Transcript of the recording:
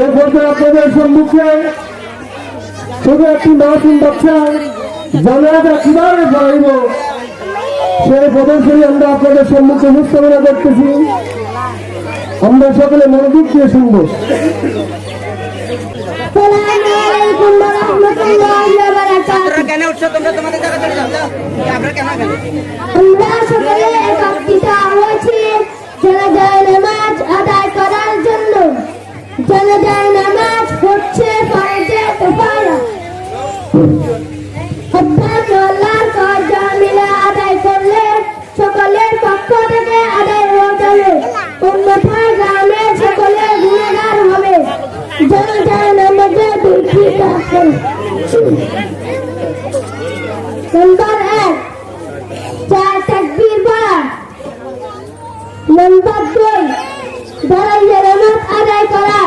এই পর্যায়ে আপনাদের সম্মুখে শুধু একটি মাসুম বাচ্চা জানাজা কিভাবে পড়াইব সেই প্রদর্শনী আমরা আপনাদের সম্মুখে উপস্থাপনা করতেছি। আমরা সকলে মনোযোগ দিয়ে শুনবো। আমরা সকলে একত্রিত হয়েছি জানাজার নামাজ আদায় করার জন্য। জানাজার নামাজ হচ্ছে ফরজে কিফায়া। আল্লাহর কাজ মিলে আদায় করলে সকলের পক্ষ থেকে আদায় হয়ে যাবে, অন্যথায় গ্রামের সকলে গুণাগার হবে। জানাজার নামাজে দুটি কাজ নম্বর 1 চার তাকবীর পড়া। নম্বর 2 দাঁড়াইয়া নামাজ আদায় করা।